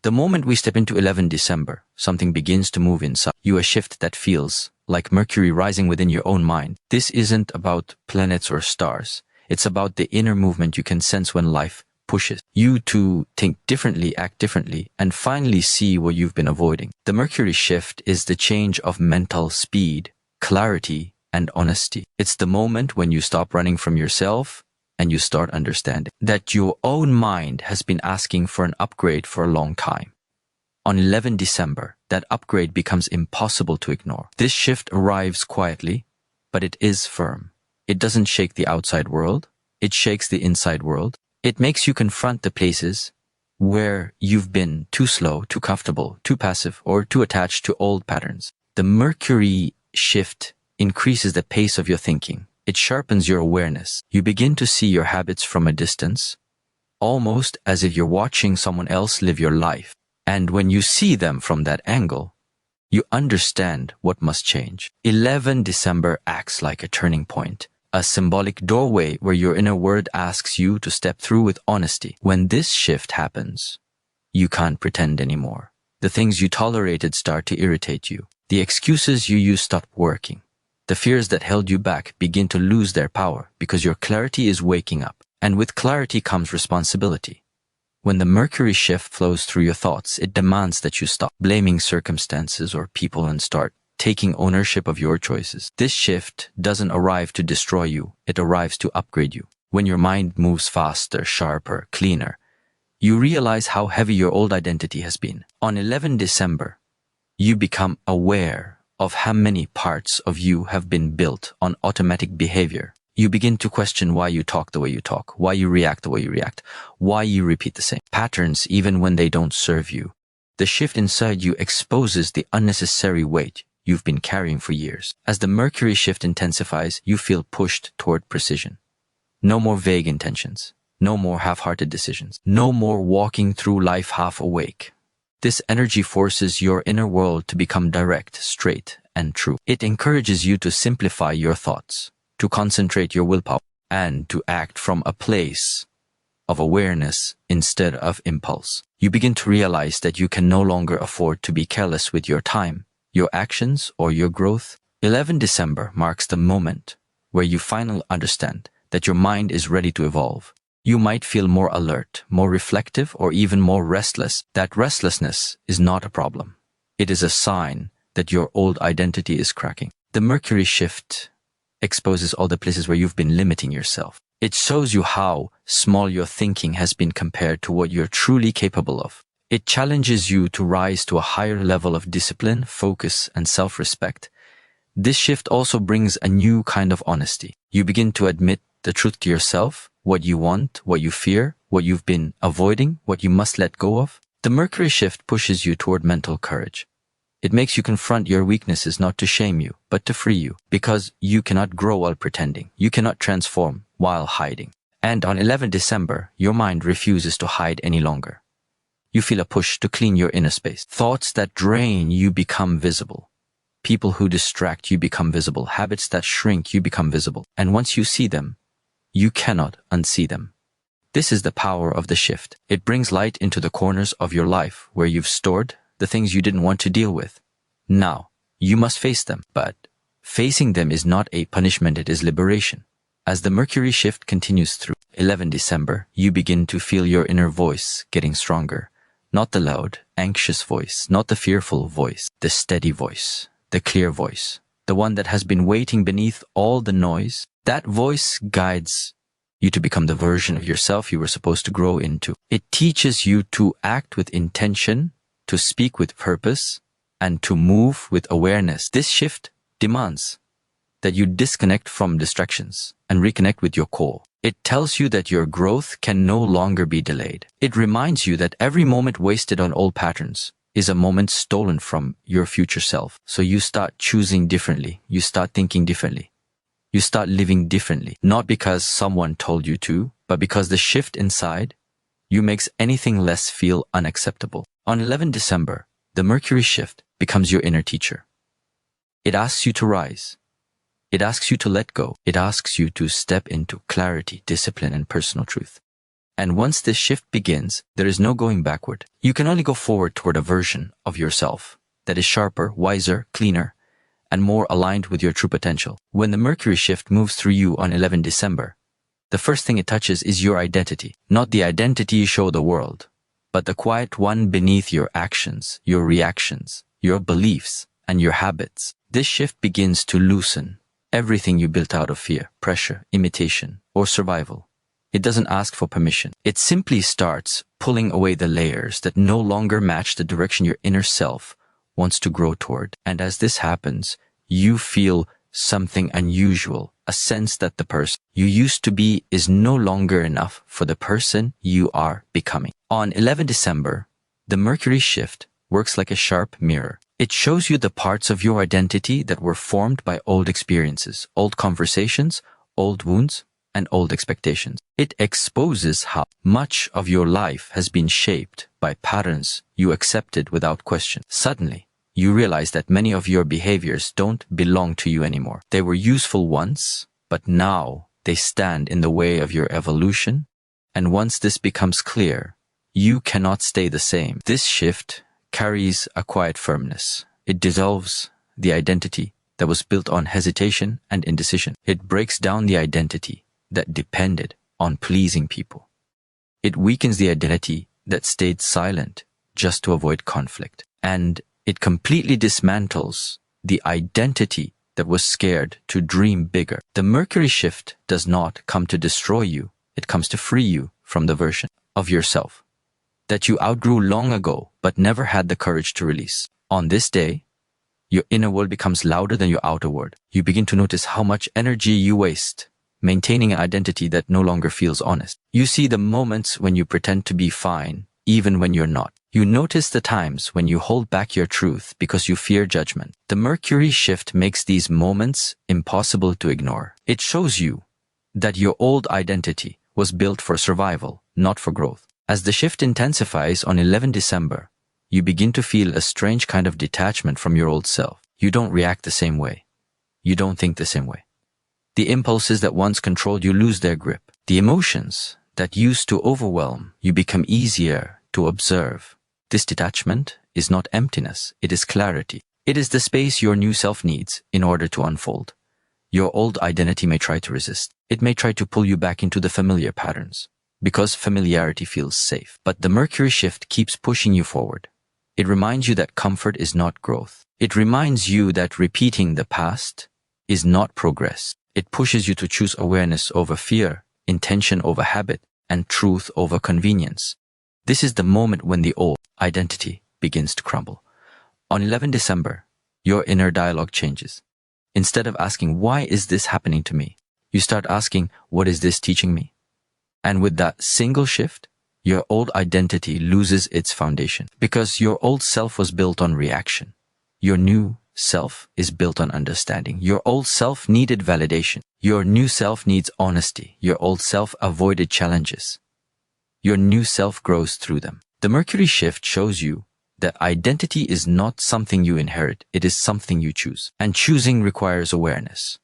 The moment we step into 11 December, something begins to move inside you, a shift that feels like Mercury rising within your own mind. This isn't about planets or stars. It's about the inner movement you can sense when life pushes you to think differently, act differently, and finally see what you've been avoiding. The Mercury shift is the change of mental speed, clarity, and honesty. It's the moment when you stop running from yourself and you start understanding that your own mind has been asking for an upgrade for a long time. On 11 December, that upgrade becomes impossible to ignore. This shift arrives quietly, but it is firm. It doesn't shake the outside world. It shakes the inside world. It makes you confront the places where you've been too slow, too comfortable, too passive, or too attached to old patterns. The Mercury shift increases the pace of your thinking. It sharpens your awareness. You begin to see your habits from a distance, almost as if you're watching someone else live your life. And when you see them from that angle, you understand what must change. 11 December acts like a turning point, a symbolic doorway where your inner world asks you to step through with honesty. When this shift happens, you can't pretend anymore. The things you tolerated start to irritate you. The excuses you used stop working. The fears that held you back begin to lose their power because your clarity is waking up. And with clarity comes responsibility. When the Mercury shift flows through your thoughts, it demands that you stop blaming circumstances or people and start taking ownership of your choices. This shift doesn't arrive to destroy you, it arrives to upgrade you. When your mind moves faster, sharper, cleaner, you realize how heavy your old identity has been. On 11 December, you become aware of how many parts of you have been built on automatic behavior. You begin to question why you talk the way you talk, why you react the way you react, why you repeat the same patterns even when they don't serve you. The shift inside you exposes the unnecessary weight you've been carrying for years. As the Mercury shift intensifies, you feel pushed toward precision. No more vague intentions. No more half-hearted decisions. No more walking through life half awake. This energy forces your inner world to become direct, straight, and true. It encourages you to simplify your thoughts, to concentrate your willpower, and to act from a place of awareness instead of impulse. You begin to realize that you can no longer afford to be careless with your time, your actions, or your growth. 11 December marks the moment where you finally understand that your mind is ready to evolve. You might feel more alert, more reflective, or even more restless. That restlessness is not a problem. It is a sign that your old identity is cracking. The Mercury shift exposes all the places where you've been limiting yourself. It shows you how small your thinking has been compared to what you're truly capable of. It challenges you to rise to a higher level of discipline, focus, and self-respect. This shift also brings a new kind of honesty. You begin to admit the truth to yourself, what you want, what you fear, what you've been avoiding, what you must let go of. The Mercury shift pushes you toward mental courage. It makes you confront your weaknesses, not to shame you, but to free you, because you cannot grow while pretending. You cannot transform while hiding. And on 11 December, your mind refuses to hide any longer. You feel a push to clean your inner space. Thoughts that drain you become visible. People who distract you become visible. Habits that shrink you become visible. And once you see them, you cannot unsee them. This is the power of the shift. It brings light into the corners of your life where you've stored the things you didn't want to deal with. Now, you must face them, but facing them is not a punishment, it is liberation. As the Mercury shift continues through 11 December, you begin to feel your inner voice getting stronger. Not the loud, anxious voice, not the fearful voice, the steady voice, the clear voice, the one that has been waiting beneath all the noise. That voice guides you to become the version of yourself you were supposed to grow into. It teaches you to act with intention, to speak with purpose, and to move with awareness. This shift demands that you disconnect from distractions and reconnect with your core. It tells you that your growth can no longer be delayed. It reminds you that every moment wasted on old patterns is a moment stolen from your future self. So you start choosing differently. You start thinking differently. You start living differently, not because someone told you to, but because the shift inside you makes anything less feel unacceptable. On 11 December, the Mercury shift becomes your inner teacher. It asks you to rise. It asks you to let go. It asks you to step into clarity, discipline, and personal truth. And once this shift begins, there is no going backward. You can only go forward toward a version of yourself that is sharper, wiser, cleaner, and more aligned with your true potential. When the Mercury shift moves through you on 11 December, the first thing it touches is your identity. Not the identity you show the world, but the quiet one beneath your actions, your reactions, your beliefs, and your habits. This shift begins to loosen everything you built out of fear, pressure, imitation, or survival. It doesn't ask for permission. It simply starts pulling away the layers that no longer match the direction your inner self wants to grow toward. And as this happens, you feel something unusual, a sense that the person you used to be is no longer enough for the person you are becoming. On 11 December, the Mercury shift works like a sharp mirror. It shows you the parts of your identity that were formed by old experiences, old conversations, old wounds, and old expectations. It exposes how much of your life has been shaped by patterns you accepted without question. Suddenly, you realize that many of your behaviors don't belong to you anymore. They were useful once, but now they stand in the way of your evolution. And once this becomes clear, you cannot stay the same. This shift carries a quiet firmness. It dissolves the identity that was built on hesitation and indecision. It breaks down the identity that depended on pleasing people. It weakens the identity that stayed silent just to avoid conflict. And it completely dismantles the identity that was scared to dream bigger. The Mercury shift does not come to destroy you. It comes to free you from the version of yourself that you outgrew long ago but never had the courage to release. On this day, your inner world becomes louder than your outer world. You begin to notice how much energy you waste maintaining an identity that no longer feels honest. You see the moments when you pretend to be fine, even when you're not. You notice the times when you hold back your truth because you fear judgment. The Mercury shift makes these moments impossible to ignore. It shows you that your old identity was built for survival, not for growth. As the shift intensifies on 11 December, you begin to feel a strange kind of detachment from your old self. You don't react the same way. You don't think the same way. The impulses that once controlled you lose their grip. The emotions that used to overwhelm you become easier to observe. This detachment is not emptiness, it is clarity. It is the space your new self needs in order to unfold. Your old identity may try to resist. It may try to pull you back into the familiar patterns, because familiarity feels safe. But the Mercury shift keeps pushing you forward. It reminds you that comfort is not growth. It reminds you that repeating the past is not progress. It pushes you to choose awareness over fear, intention over habit, and truth over convenience. This is the moment when the old identity begins to crumble. On 11 December, your inner dialogue changes. Instead of asking, why is this happening to me? You start asking, what is this teaching me? And with that single shift, your old identity loses its foundation. Because your old self was built on reaction. Your new self is built on understanding. Your old self needed validation. Your new self needs honesty. Your old self avoided challenges. Your new self grows through them. The Mercury shift shows you that identity is not something you inherit. It is something you choose. And choosing requires awareness.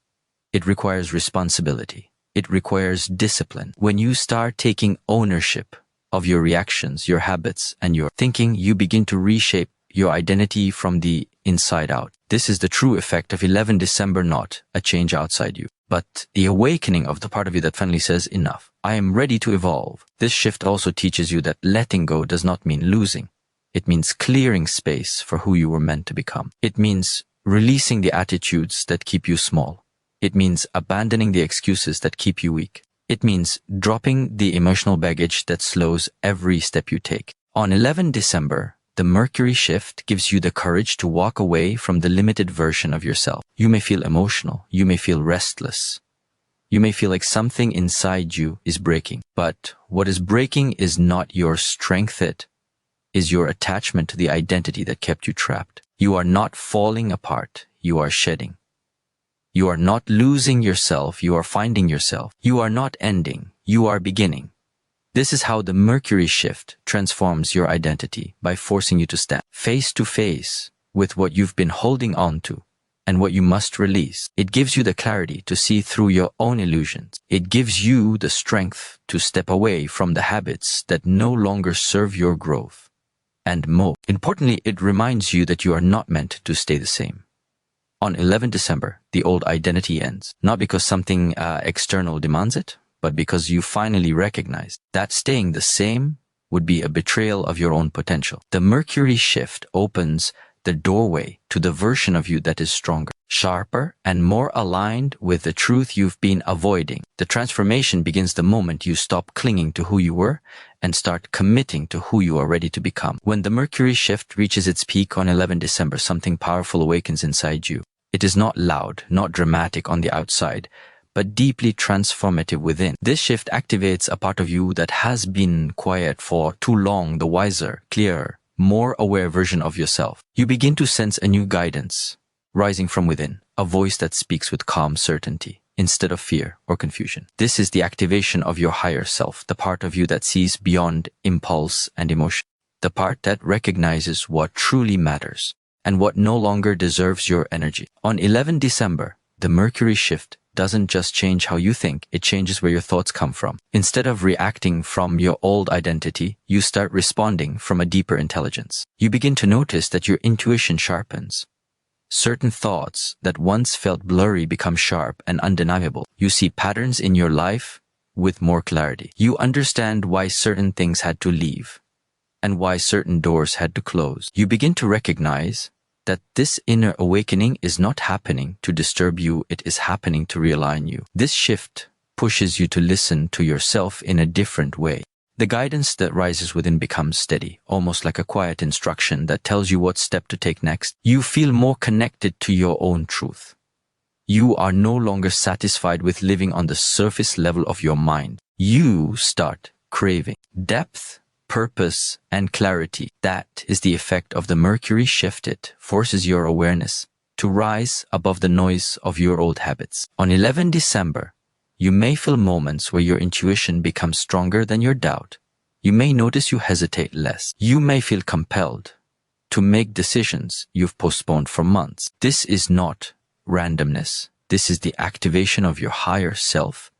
It requires responsibility. It requires discipline. When you start taking ownership of your reactions, your habits, and your thinking, you begin to reshape your identity from the inside out. This is the true effect of 11 December, not a change outside you, but the awakening of the part of you that finally says, enough. I am ready to evolve. This shift also teaches you that letting go does not mean losing. It means clearing space for who you were meant to become. It means releasing the attitudes that keep you small. It means abandoning the excuses that keep you weak. It means dropping the emotional baggage that slows every step you take. On 11 December, the Mercury shift gives you the courage to walk away from the limited version of yourself. You may feel emotional. You may feel restless. You may feel like something inside you is breaking. But what is breaking is not your strength. It is your attachment to the identity that kept you trapped. You are not falling apart. You are shedding. You are not losing yourself. You are finding yourself. You are not ending. You are beginning. This is how the Mercury shift transforms your identity by forcing you to stand face to face with what you've been holding on to and what you must release. It gives you the clarity to see through your own illusions. It gives you the strength to step away from the habits that no longer serve your growth. And more importantly, it reminds you that you are not meant to stay the same. On 11 December, the old identity ends, not because something external demands it, but because you finally recognize that staying the same would be a betrayal of your own potential. The Mercury shift opens the doorway to the version of you that is stronger, sharper, and more aligned with the truth you've been avoiding. The transformation begins the moment you stop clinging to who you were and start committing to who you are ready to become. When the Mercury shift reaches its peak on 11 December, something powerful awakens inside you. It is not loud, not dramatic on the outside, but deeply transformative within. This shift activates a part of you that has been quiet for too long, the wiser, clearer, more aware version of yourself. You begin to sense a new guidance rising from within, a voice that speaks with calm certainty instead of fear or confusion. This is the activation of your higher self, the part of you that sees beyond impulse and emotion, the part that recognizes what truly matters and what no longer deserves your energy. On 11 December, the Mercury shift doesn't just change how you think, it changes where your thoughts come from. Instead of reacting from your old identity, you start responding from a deeper intelligence. You begin to notice that your intuition sharpens. Certain thoughts that once felt blurry become sharp and undeniable. You see patterns in your life with more clarity. You understand why certain things had to leave and why certain doors had to close. You begin to recognize that this inner awakening is not happening to disturb you, it is happening to realign you. This shift pushes you to listen to yourself in a different way. The guidance that rises within becomes steady, almost like a quiet instruction that tells you what step to take next. You feel more connected to your own truth. You are no longer satisfied with living on the surface level of your mind. You start craving depth, purpose, and clarity. That is the effect of the Mercury shift. It forces your awareness to rise above the noise of your old habits. On 11 December, you may feel moments where your intuition becomes stronger than your doubt. You may notice you hesitate less. You may feel compelled to make decisions you've postponed for months. This is not randomness. This is the activation of your higher self,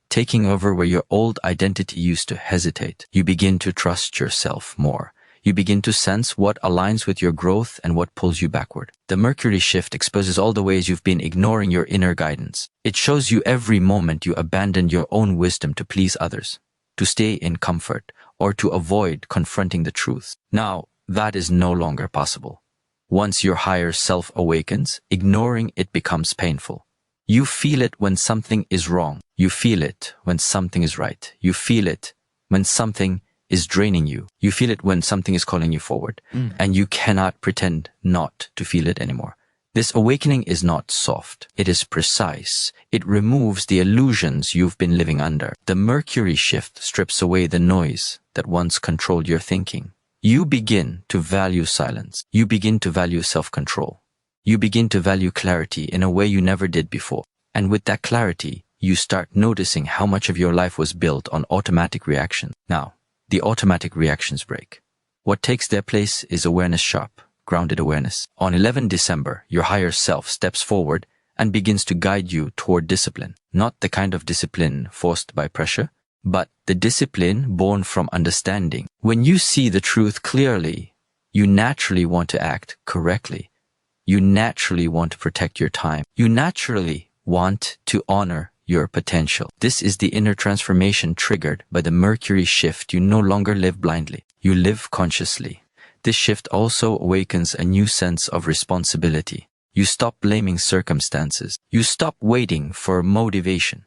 taking over where your old identity used to hesitate. You begin to trust yourself more. You begin to sense what aligns with your growth and what pulls you backward. The Mercury shift exposes all the ways you've been ignoring your inner guidance. It shows you every moment you abandoned your own wisdom to please others, to stay in comfort, or to avoid confronting the truth. Now, that is no longer possible. Once your higher self awakens, ignoring it becomes painful. You feel it when something is wrong. You feel it when something is right. You feel it when something is draining you. You feel it when something is calling you forward. And you cannot pretend not to feel it anymore. This awakening is not soft. It is precise. It removes the illusions you've been living under. The Mercury shift strips away the noise that once controlled your thinking. You begin to value silence. You begin to value self-control. You begin to value clarity in a way you never did before. And with that clarity, you start noticing how much of your life was built on automatic reactions. Now, the automatic reactions break. What takes their place is awareness, sharp, grounded awareness. On 11 December, your higher self steps forward and begins to guide you toward discipline. Not the kind of discipline forced by pressure, but the discipline born from understanding. When you see the truth clearly, you naturally want to act correctly. You naturally want to protect your time. You naturally want to honor your potential. This is the inner transformation triggered by the Mercury shift. You no longer live blindly. You live consciously. This shift also awakens a new sense of responsibility. You stop blaming circumstances. You stop waiting for motivation.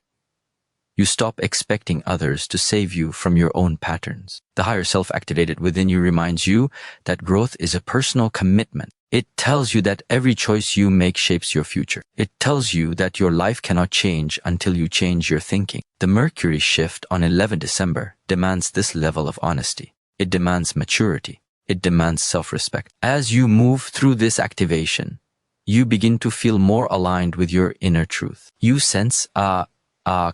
You stop expecting others to save you from your own patterns. The higher self activated within you reminds you that growth is a personal commitment. It tells you that every choice you make shapes your future. It tells you that your life cannot change until you change your thinking. The Mercury shift on 11 December demands this level of honesty. It demands maturity. It demands self-respect. As you move through this activation, you begin to feel more aligned with your inner truth. You sense a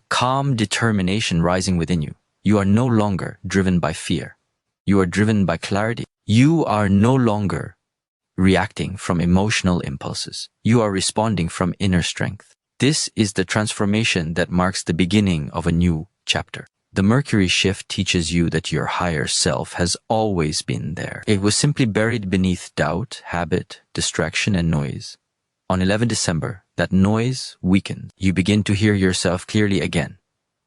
calm determination rising within you. You are no longer driven by fear. You are driven by clarity. You are no longer reacting from emotional impulses. You are responding from inner strength. This is the transformation that marks the beginning of a new chapter. The Mercury shift teaches you that your higher self has always been there. It was simply buried beneath doubt, habit, distraction, and noise. On 11 December, that noise weakens. You begin to hear yourself clearly again.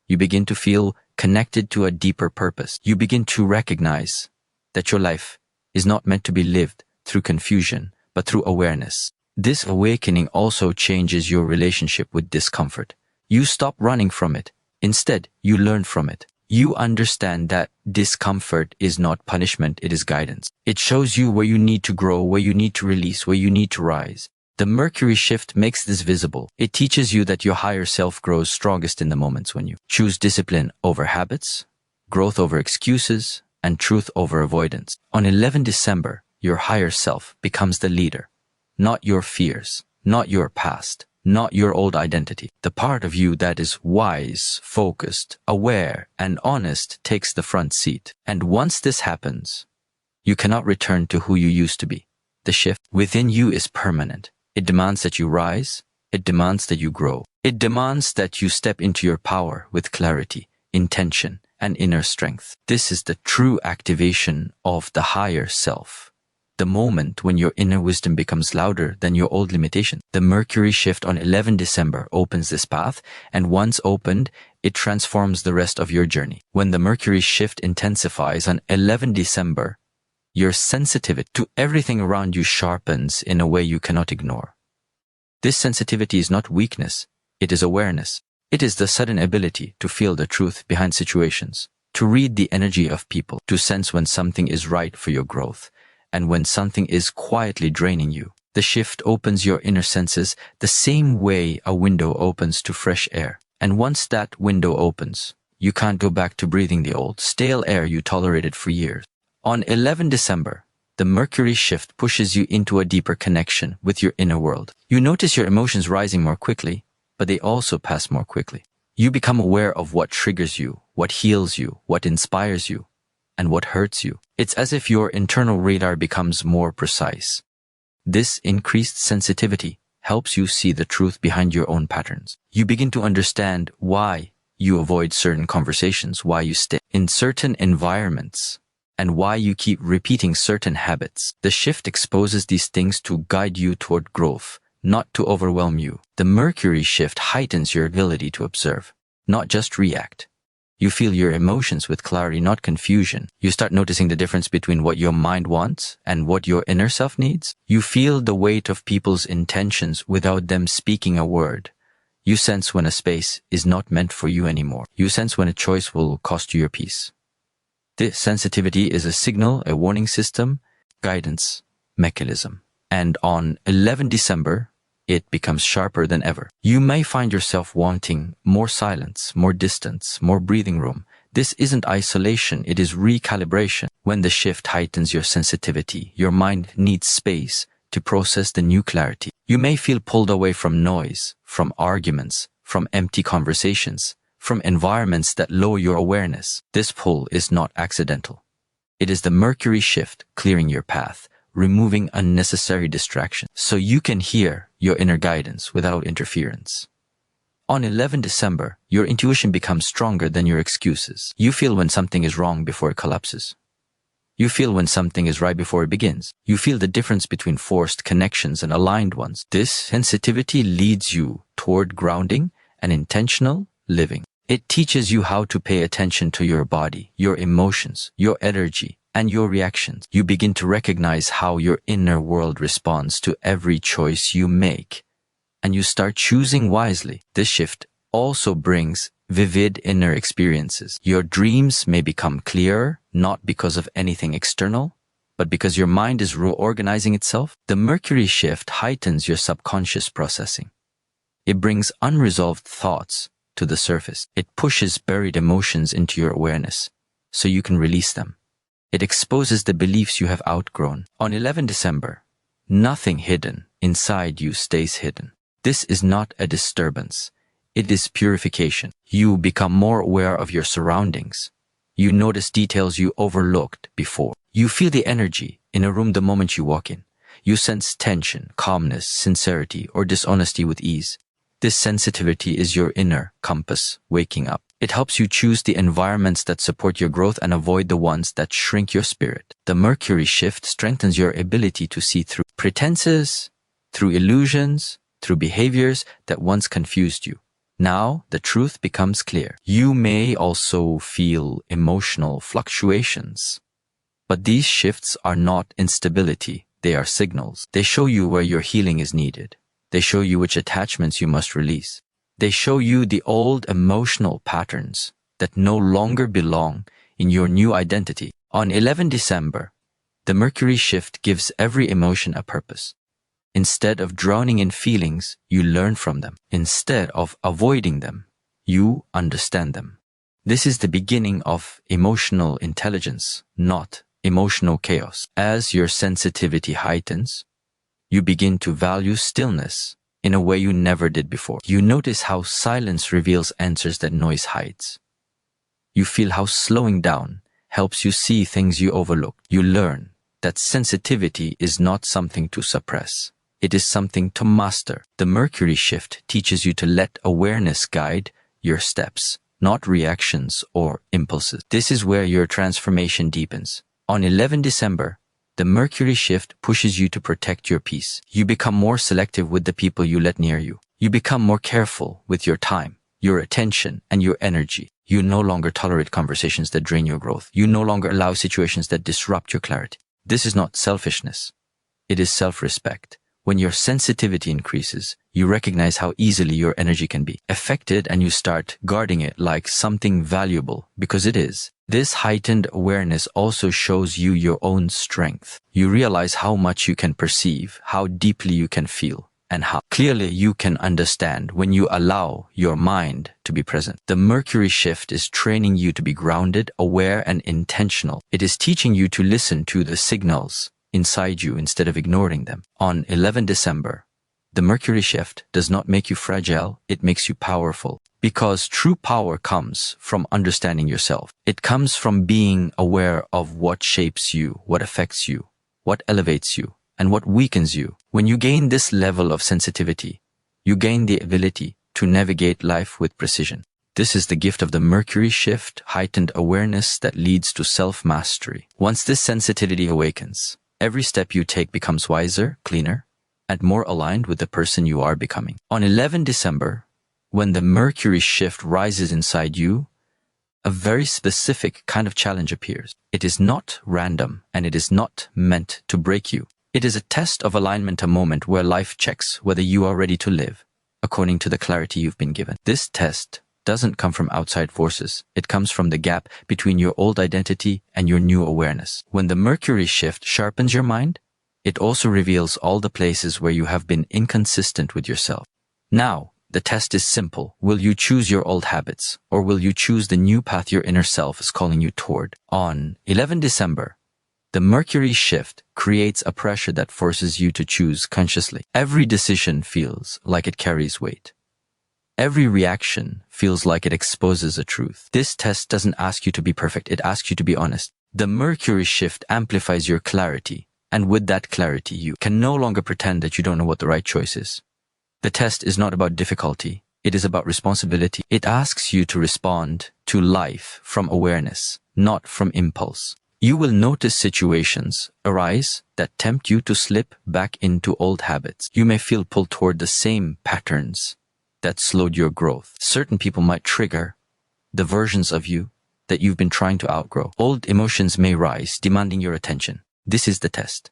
You begin to feel connected to a deeper purpose. You begin to recognize that your life is not meant to be lived through confusion, but through awareness. This awakening also changes your relationship with discomfort. You stop running from it. Instead, you learn from it. You understand that discomfort is not punishment, it is guidance. It shows you where you need to grow, where you need to release, where you need to rise. The Mercury shift makes this visible. It teaches you that your higher self grows strongest in the moments when you choose discipline over habits, growth over excuses, and truth over avoidance. On 11 December, your higher self becomes the leader. Not your fears, not your past, not your old identity. The part of you that is wise, focused, aware, and honest takes the front seat. And once this happens, you cannot return to who you used to be. The shift within you is permanent. It demands that you rise. It demands that you grow. It demands that you step into your power with clarity, intention, and inner strength. This is the true activation of the higher self. The moment when your inner wisdom becomes louder than your old limitation. The Mercury shift on 11 December opens this path, and once opened, it transforms the rest of your journey. When the Mercury shift intensifies on 11 December, your sensitivity to everything around you sharpens in a way you cannot ignore. This sensitivity is not weakness, it is awareness. It is the sudden ability to feel the truth behind situations, to read the energy of people, to sense when something is right for your growth, and when something is quietly draining you. The shift opens your inner senses the same way a window opens to fresh air. And once that window opens, you can't go back to breathing the old, stale air you tolerated for years. On 11 December, the Mercury shift pushes you into a deeper connection with your inner world. You notice your emotions rising more quickly, but they also pass more quickly. You become aware of what triggers you, what heals you, what inspires you, and what hurts you. It's as if your internal radar becomes more precise. This increased sensitivity helps you see the truth behind your own patterns. You begin to understand why you avoid certain conversations, why you stay in certain environments, and why you keep repeating certain habits. The shift exposes these things to guide you toward growth, not to overwhelm you. The Mercury shift heightens your ability to observe, not just react. You feel your emotions with clarity, not confusion. You start noticing the difference between what your mind wants and what your inner self needs. You feel the weight of people's intentions without them speaking a word. You sense when a space is not meant for you anymore. You sense when a choice will cost you your peace. This sensitivity is a signal, a warning system, guidance mechanism. And on 11 December, it becomes sharper than ever. You may find yourself wanting more silence, more distance, more breathing room. This isn't isolation, it is recalibration. When the shift heightens your sensitivity, your mind needs space to process the new clarity. You may feel pulled away from noise, from arguments, from empty conversations, from environments that lower your awareness. This pull is not accidental. It is the Mercury shift clearing your path, removing unnecessary distraction, so you can hear your inner guidance without interference. On 11 December, your intuition becomes stronger than your excuses. You feel when something is wrong before it collapses. You feel when something is right before it begins. You feel the difference between forced connections and aligned ones. This sensitivity leads you toward grounding and intentional living. It teaches you how to pay attention to your body, your emotions, your energy, and your reactions. You begin to recognize how your inner world responds to every choice you make, and you start choosing wisely. This shift also brings vivid inner experiences. Your dreams may become clearer, not because of anything external, but because your mind is reorganizing itself. The Mercury shift heightens your subconscious processing. It brings unresolved thoughts to the surface. It pushes buried emotions into your awareness, so you can release them. It exposes the beliefs you have outgrown. On 11 December, nothing hidden inside you stays hidden. This is not a disturbance. It is purification. You become more aware of your surroundings. You notice details you overlooked before. You feel the energy in a room the moment you walk in. You sense tension, calmness, sincerity, or dishonesty with ease. This sensitivity is your inner compass waking up. It helps you choose the environments that support your growth and avoid the ones that shrink your spirit. The Mercury shift strengthens your ability to see through pretenses, through illusions, through behaviors that once confused you. Now, the truth becomes clear. You may also feel emotional fluctuations. But these shifts are not instability, they are signals. They show you where your healing is needed. They show you which attachments you must release. They show you the old emotional patterns that no longer belong in your new identity. On 11 December, the Mercury shift gives every emotion a purpose. Instead of drowning in feelings, you learn from them. Instead of avoiding them, you understand them. This is the beginning of emotional intelligence, not emotional chaos. As your sensitivity heightens, you begin to value stillness in a way you never did before. You notice how silence reveals answers that noise hides. You feel how slowing down helps you see things you overlooked. You learn that sensitivity is not something to suppress. It is something to master. The Mercury shift teaches you to let awareness guide your steps, not reactions or impulses. This is where your transformation deepens. On 11 December, the Mercury shift pushes you to protect your peace. You become more selective with the people you let near you. You become more careful with your time, your attention, and your energy. You no longer tolerate conversations that drain your growth. You no longer allow situations that disrupt your clarity. This is not selfishness. It is self-respect. When your sensitivity increases, you recognize how easily your energy can be affected and you start guarding it like something valuable, because it is. This heightened awareness also shows you your own strength. You realize how much you can perceive, how deeply you can feel, and how clearly you can understand when you allow your mind to be present. The Mercury shift is training you to be grounded, aware, and intentional. It is teaching you to listen to the signals inside you instead of ignoring them. On 11 December, the Mercury shift does not make you fragile, it makes you powerful. Because true power comes from understanding yourself. It comes from being aware of what shapes you, what affects you, what elevates you, and what weakens you. When you gain this level of sensitivity, you gain the ability to navigate life with precision. This is the gift of the Mercury shift, heightened awareness that leads to self-mastery. Once this sensitivity awakens, every step you take becomes wiser, cleaner, and more aligned with the person you are becoming. On 11 December, when the Mercury shift rises inside you, a very specific kind of challenge appears. It is not random, and it is not meant to break you. It is a test of alignment, a moment where life checks whether you are ready to live according to the clarity you've been given. This test doesn't come from outside forces. It comes from the gap between your old identity and your new awareness. When the Mercury shift sharpens your mind, it also reveals all the places where you have been inconsistent with yourself. Now, the test is simple. Will you choose your old habits, or will you choose the new path your inner self is calling you toward? On 11 December, the Mercury shift creates a pressure that forces you to choose consciously. Every decision feels like it carries weight. Every reaction feels like it exposes a truth. This test doesn't ask you to be perfect, it asks you to be honest. The Mercury shift amplifies your clarity, and with that clarity, you can no longer pretend that you don't know what the right choice is. The test is not about difficulty, it is about responsibility. It asks you to respond to life from awareness, not from impulse. You will notice situations arise that tempt you to slip back into old habits. You may feel pulled toward the same patterns that slowed your growth. Certain people might trigger the versions of you that you've been trying to outgrow. Old emotions may rise, demanding your attention. This is the test.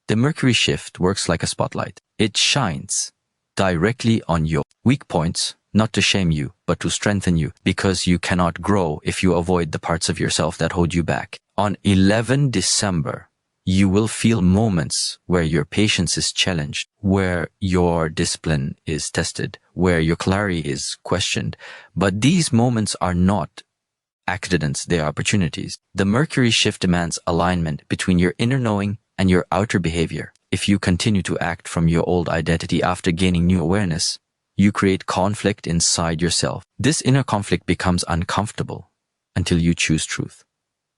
The Mercury shift works like a spotlight. It shines directly on your weak points, not to shame you, but to strengthen you, because you cannot grow if you avoid the parts of yourself that hold you back. On 11 December, you will feel moments where your patience is challenged, where your discipline is tested, where your clarity is questioned. But these moments are not accidents, they are opportunities. The Mercury shift demands alignment between your inner knowing and your outer behavior. If you continue to act from your old identity after gaining new awareness, you create conflict inside yourself. This inner conflict becomes uncomfortable until you choose truth.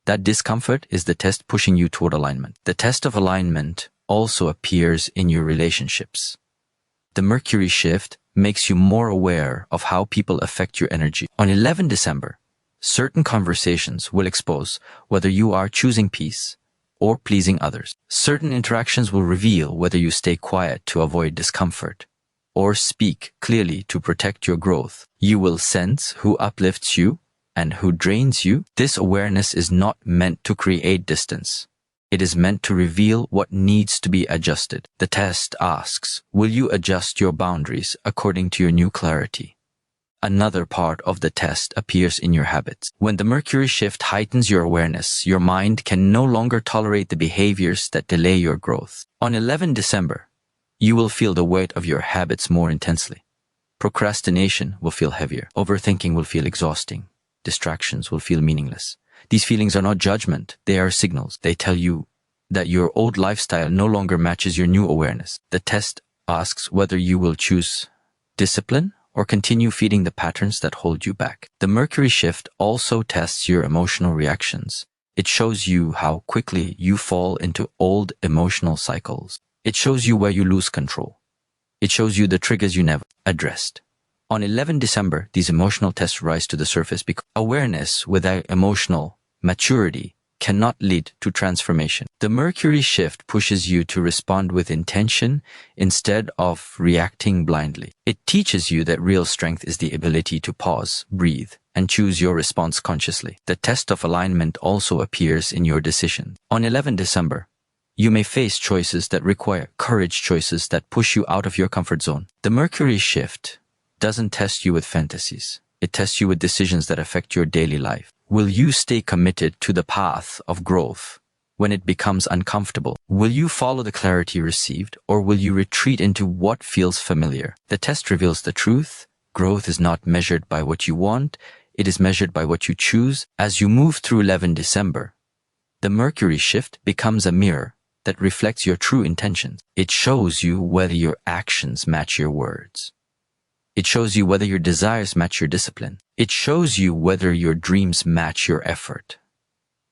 That discomfort is the test pushing you toward alignment. The test of alignment also appears in your relationships. The Mercury shift makes you more aware of how people affect your energy. On 11 December, certain conversations will expose whether you are choosing peace or pleasing others. Certain interactions will reveal whether you stay quiet to avoid discomfort or speak clearly to protect your growth. You will sense who uplifts you and who drains you. This awareness is not meant to create distance. It is meant to reveal what needs to be adjusted. The test asks, will you adjust your boundaries according to your new clarity? Another part of the test appears in your habits. When the Mercury shift heightens your awareness, your mind can no longer tolerate the behaviors that delay your growth. On 11 December, you will feel the weight of your habits more intensely. Procrastination will feel heavier. Overthinking will feel exhausting. Distractions will feel meaningless. These feelings are not judgment, they are signals. They tell you that your old lifestyle no longer matches your new awareness. The test asks whether you will choose discipline or continue feeding the patterns that hold you back. The Mercury shift also tests your emotional reactions. It shows you how quickly you fall into old emotional cycles. It shows you where you lose control. It shows you the triggers you never addressed. On 11 December, these emotional tests rise to the surface because awareness without emotional maturity cannot lead to transformation. The Mercury shift pushes you to respond with intention instead of reacting blindly. It teaches you that real strength is the ability to pause, breathe, and choose your response consciously. The test of alignment also appears in your decisions. On 11 December, you may face choices that require courage, choices that push you out of your comfort zone. The Mercury shift doesn't test you with fantasies. It tests you with decisions that affect your daily life. Will you stay committed to the path of growth when it becomes uncomfortable? Will you follow the clarity received, or will you retreat into what feels familiar? The test reveals the truth. Growth is not measured by what you want. It is measured by what you choose. As you move through 11 December, the Mercury shift becomes a mirror that reflects your true intentions. It shows you whether your actions match your words. It shows you whether your desires match your discipline. It shows you whether your dreams match your effort.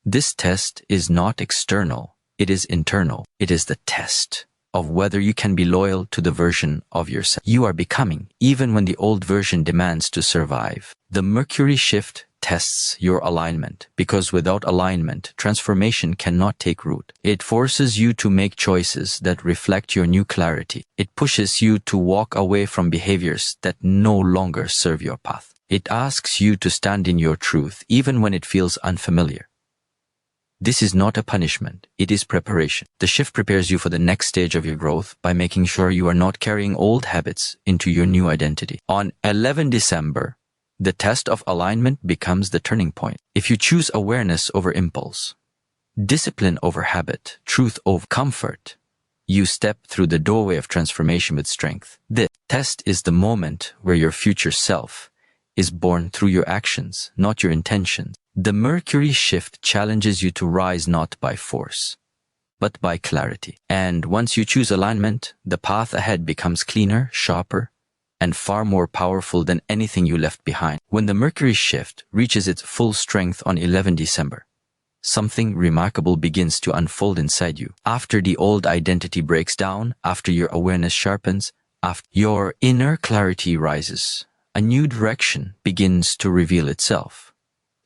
This test is not external, it is internal. It is the test of whether you can be loyal to the version of yourself you are becoming, even when the old version demands to survive. The Mercury shift tests your alignment, because without alignment, transformation cannot take root. It forces you to make choices that reflect your new clarity. It pushes you to walk away from behaviors that no longer serve your path. It asks you to stand in your truth, even when it feels unfamiliar. This is not a punishment, it is preparation. The shift prepares you for the next stage of your growth by making sure you are not carrying old habits into your new identity. On 11 December, the test of alignment becomes the turning point. If you choose awareness over impulse, discipline over habit, truth over comfort, you step through the doorway of transformation with strength. This test is the moment where your future self is born through your actions, not your intentions. The Mercury shift challenges you to rise not by force, but by clarity. And once you choose alignment, the path ahead becomes cleaner, sharper, and far more powerful than anything you left behind. When the Mercury shift reaches its full strength on 11 December, something remarkable begins to unfold inside you. After the old identity breaks down, after your awareness sharpens, after your inner clarity rises, a new direction begins to reveal itself.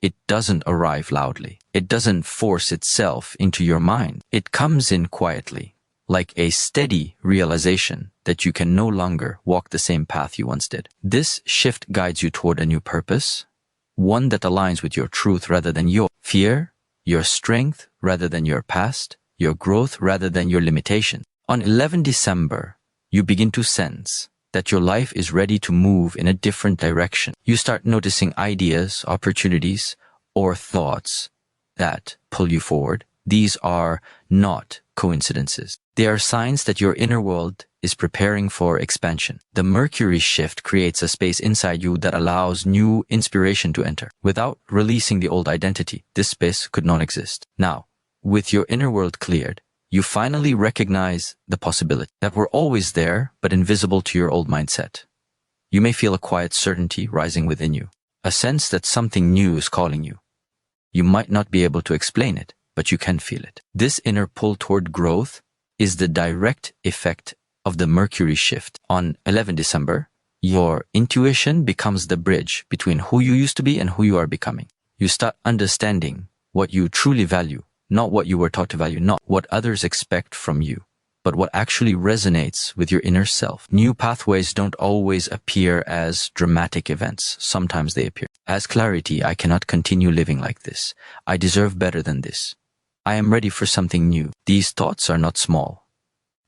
It doesn't arrive loudly. It doesn't force itself into your mind. It comes in quietly, like a steady realization that you can no longer walk the same path you once did. This shift guides you toward a new purpose, one that aligns with your truth rather than your fear, your strength rather than your past, your growth rather than your limitation. On 11 December, you begin to sense that your life is ready to move in a different direction. You start noticing ideas, opportunities, or thoughts that pull you forward. These are not coincidences. They are signs that your inner world is preparing for expansion. The Mercury shift creates a space inside you that allows new inspiration to enter. Without releasing the old identity, this space could not exist. Now, with your inner world cleared, you finally recognize the possibility that were always there but invisible to your old mindset. You may feel a quiet certainty rising within you, a sense that something new is calling you. You might not be able to explain it, but you can feel it. This inner pull toward growth is the direct effect of the Mercury shift. On 11 December, your intuition becomes the bridge between who you used to be and who you are becoming. You start understanding what you truly value, not what you were taught to value, not what others expect from you, but what actually resonates with your inner self. New pathways don't always appear as dramatic events. Sometimes they appear as clarity. I cannot continue living like this. I deserve better than this. I am ready for something new. These thoughts are not small.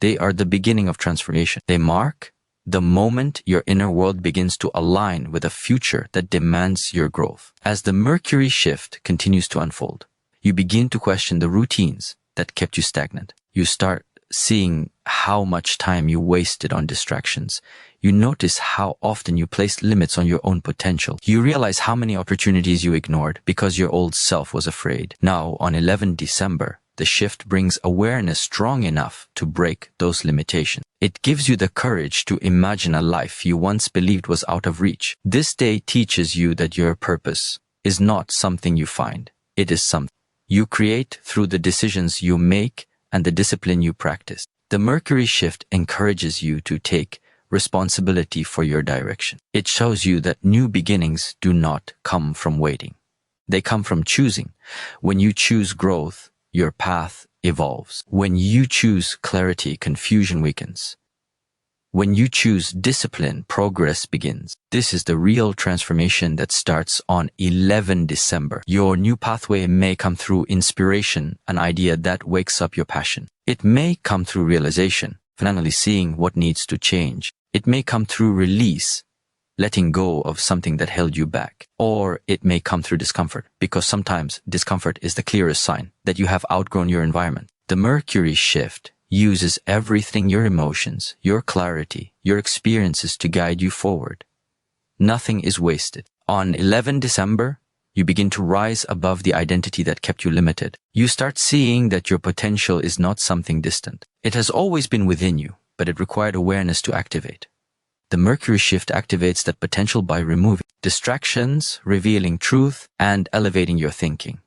They are the beginning of transformation. They mark the moment your inner world begins to align with a future that demands your growth. As the Mercury shift continues to unfold, you begin to question the routines that kept you stagnant. You start seeing how much time you wasted on distractions. You notice how often you placed limits on your own potential. You realize how many opportunities you ignored because your old self was afraid. Now, on 11 December, the shift brings awareness strong enough to break those limitations. It gives you the courage to imagine a life you once believed was out of reach. This day teaches you that your purpose is not something you find. It is something you create through the decisions you make and the discipline you practice. The Mercury shift encourages you to take responsibility for your direction. It shows you that new beginnings do not come from waiting. They come from choosing. When you choose growth, your path evolves. When you choose clarity, confusion weakens. When you choose discipline, progress begins. This is the real transformation that starts on 11 December. Your new pathway may come through inspiration, an idea that wakes up your passion. It may come through realization, finally seeing what needs to change. It may come through release, letting go of something that held you back. Or it may come through discomfort, because sometimes discomfort is the clearest sign that you have outgrown your environment. The Mercury shift uses everything, your emotions, your clarity, your experiences to guide you forward. Nothing is wasted. On 11 December, you begin to rise above the identity that kept you limited. You start seeing that your potential is not something distant. It has always been within you, but it required awareness to activate. The Mercury shift activates that potential by removing distractions, revealing truth, and elevating your thinking.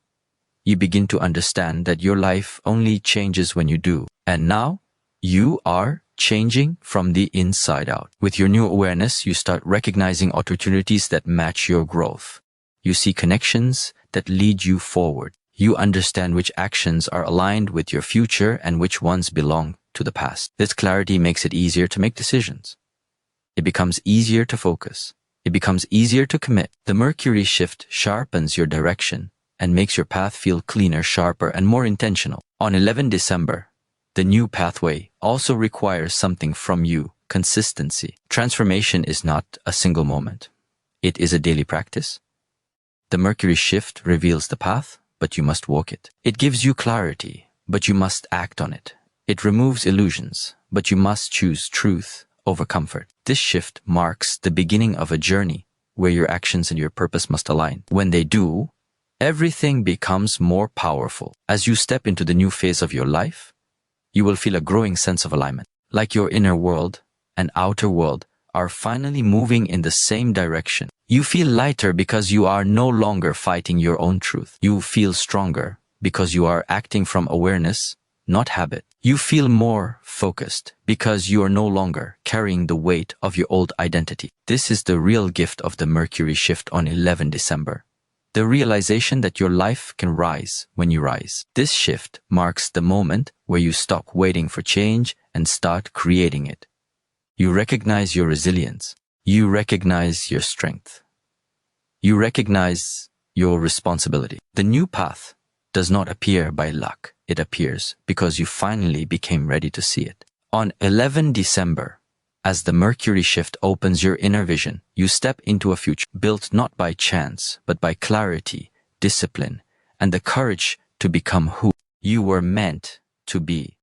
You begin to understand that your life only changes when you do. And now, you are changing from the inside out. With your new awareness, you start recognizing opportunities that match your growth. You see connections that lead you forward. You understand which actions are aligned with your future and which ones belong to the past. This clarity makes it easier to make decisions. It becomes easier to focus. It becomes easier to commit. The Mercury shift sharpens your direction and makes your path feel cleaner, sharper, and more intentional. On 11 December, the new pathway also requires something from you: consistency. Transformation is not a single moment. It is a daily practice. The Mercury shift reveals the path, but you must walk it. It gives you clarity, but you must act on it. It removes illusions, but you must choose truth over comfort. This shift marks the beginning of a journey where your actions and your purpose must align. When they do, everything becomes more powerful. As you step into the new phase of your life, you will feel a growing sense of alignment, like your inner world and outer world are finally moving in the same direction. You feel lighter because you are no longer fighting your own truth. You feel stronger because you are acting from awareness, not habit. You feel more focused because you are no longer carrying the weight of your old identity. This is the real gift of the Mercury shift on 11 December. The realization that your life can rise when you rise. This shift marks the moment where you stop waiting for change and start creating it. You recognize your resilience. You recognize your strength. You recognize your responsibility. The new path does not appear by luck. It appears because you finally became ready to see it. On 11 December, as the Mercury shift opens your inner vision, you step into a future built not by chance, but by clarity, discipline, and the courage to become who you were meant to be.